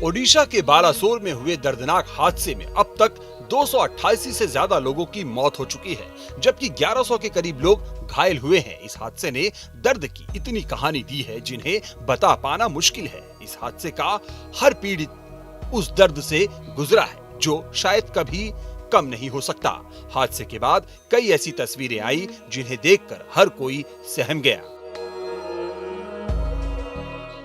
ओडिशा के बालासोर में हुए दर्दनाक हादसे में अब तक 288 से ज्यादा लोगों की मौत हो चुकी है, जबकि 1100 के करीब लोग घायल हुए हैं। इस हादसे ने दर्द की इतनी कहानी दी है जिन्हें बता पाना मुश्किल है। इस हादसे का हर पीड़ित उस दर्द से गुजरा है जो शायद कभी कम नहीं हो सकता। हादसे के बाद कई ऐसी तस्वीरें आई जिन्हें देखकर हर कोई सहम गया।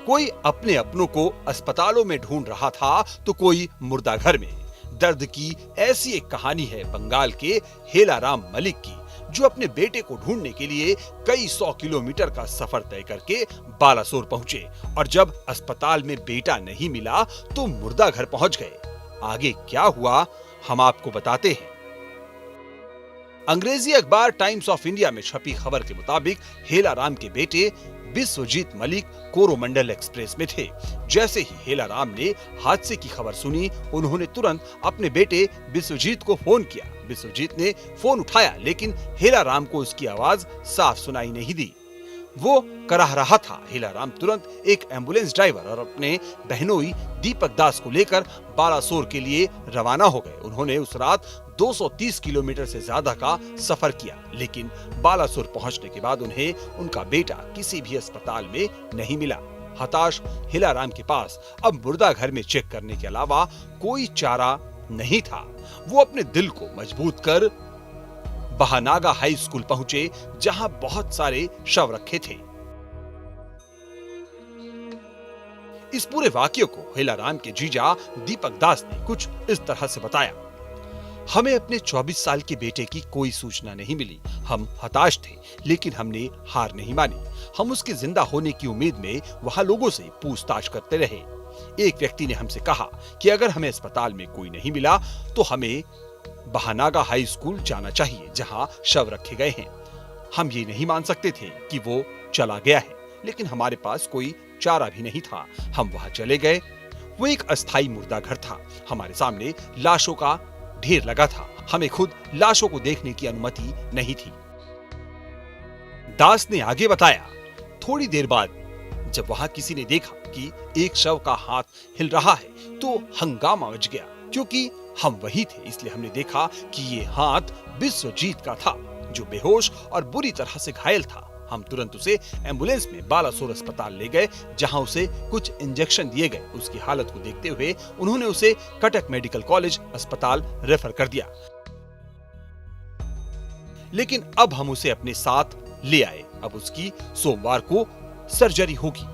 कोई अपने अपनों को अस्पतालों में ढूंढ रहा था तो कोई मुर्दाघर में। दर्द की ऐसी एक कहानी है बंगाल के हेलाराम मलिक की, जो अपने बेटे को ढूंढने के लिए कई 100 किलोमीटर का सफर तय करके बालासोर पहुंचे और जब अस्पताल में बेटा नहीं मिला तो मुर्दाघर पहुंच गए। आगे क्या हुआ हम आपको बताते हैं। अंग्रेजी अखबार टाइम्स ऑफ इंडिया में छपी खबर के मुताबिक हेलाराम के बेटे बिस्वजीत मलिक कोरोमंडल एक्सप्रेस में थे। जैसे ही हेलाराम ने हादसे की खबर सुनी, उन्होंने तुरंत अपने बेटे बिस्वजीत को फोन किया। बिस्वजीत ने फोन उठाया, लेकिन हेलाराम को उसकी आवाज साफ सुनाई नहीं दी। वो कराह रहा था। हेलाराम तुरंत एक एम्बुलेंस ड्राइवर और अपने बहनोई दीपक दास को लेकर बालासोर के लिए रवाना हो गए। उन्होंने उस रात 230 किलोमीटर से ज्यादा का सफर किया, लेकिन बालासोर पहुंचने के बाद उन्हें उनका बेटा किसी भी अस्पताल में नहीं मिला। हताश हेलाराम के पास अब मुर्दाघर में चेक करने के अलावा कोई चारा नहीं था। वो अपने दिल को मजबूत कर बहानागा हाई स्कूल पहुंचे, जहां बहुत सारे शव रखे थे। इस पूरे वाकये को हेलाराम के जीजा दीपक दास ने कुछ इस तरह से बताया। हमें अपने 24 साल के बेटे की कोई सूचना नहीं मिली। हम हताश थे, लेकिन हमने हार नहीं मानी। हम उसके जिंदा होने की उम्मीद में वहां लोगों से पूछताछ करते रहे। एक व्यक्ति ने हमसे कहा कि अगर हमें अस्पताल में कोई नहीं मिला तो हमें बहानागा हाई स्कूल जाना चाहिए, जहां शव रखे गए हैं। हम ये नहीं मान सकते थे कि वो चला गया है, लेकिन हमारे पास कोई चारा भी नहीं था। हम वहां चले गए। वो एक अस्थायी मुर्दाघर था। हमारे सामने लाशों का ढेर लगा था। हमें खुद लाशों को देखने की अनुमति नहीं थी। दास ने आगे बताया, थोड़ी देर बाद जब वहां किसी ने देखा कि एक शव का हाथ हिल रहा है तो हंगामा मच गया। क्योंकि हम वही थे, इसलिए हमने देखा कि ये हाथ बिस्वजीत का था, जो बेहोश और बुरी तरह से घायल था। हम तुरंत उसे एम्बुलेंस में बालासोर अस्पताल ले गए, जहां उसे कुछ इंजेक्शन दिए गए। उसकी हालत को देखते हुए उन्होंने उसे कटक मेडिकल कॉलेज अस्पताल रेफर कर दिया। लेकिन अब हम उसे अपने साथ ले आए। अब उसकी सोमवार को सर्जरी होगी।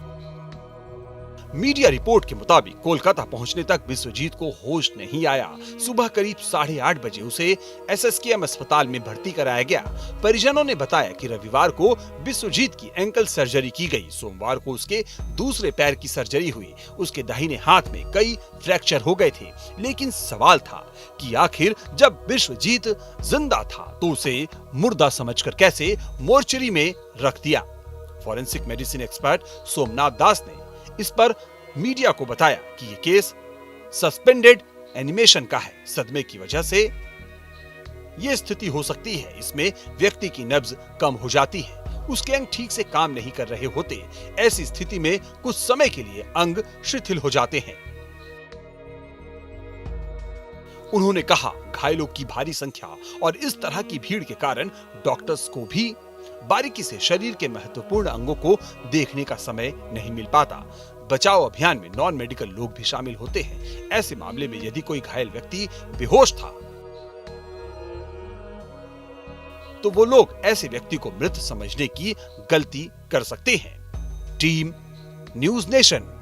मीडिया रिपोर्ट के मुताबिक कोलकाता पहुंचने तक बिस्वजीत को होश नहीं आया। सुबह करीब 8:30 बजे उसे एसएसकेएम अस्पताल में भर्ती कराया गया। परिजनों ने बताया कि रविवार को बिस्वजीत की एंकल सर्जरी की गई। सोमवार को उसके दूसरे पैर की सर्जरी हुई। उसके दाहिने हाथ में कई फ्रैक्चर हो गए थे। लेकिन सवाल था कि आखिर जब बिस्वजीत जिंदा था तो उसे मुर्दा समझकर कैसे मोर्चरी में रख दिया। फॉरेंसिक मेडिसिन एक्सपर्ट सोमनाथ दास ने इस पर मीडिया को बताया कि यह केस सस्पेंडेड एनिमेशन का है। सदमे की वजह से यह स्थिति हो सकती है। इसमें व्यक्ति की नब्ज कम हो जाती है, उसके अंग ठीक से काम नहीं कर रहे होते। ऐसी स्थिति में कुछ समय के लिए अंग शिथिल हो जाते हैं। उन्होंने कहा, घायलों की भारी संख्या और इस तरह की भीड़ के कारण डॉक्टर्स को भी बारीकी से शरीर के महत्वपूर्ण अंगों को देखने का समय नहीं मिल पाता। बचाव अभियान में नॉन मेडिकल लोग भी शामिल होते हैं। ऐसे मामले में यदि कोई घायल व्यक्ति बेहोश था तो वो लोग ऐसे व्यक्ति को मृत समझने की गलती कर सकते हैं। Team news nation.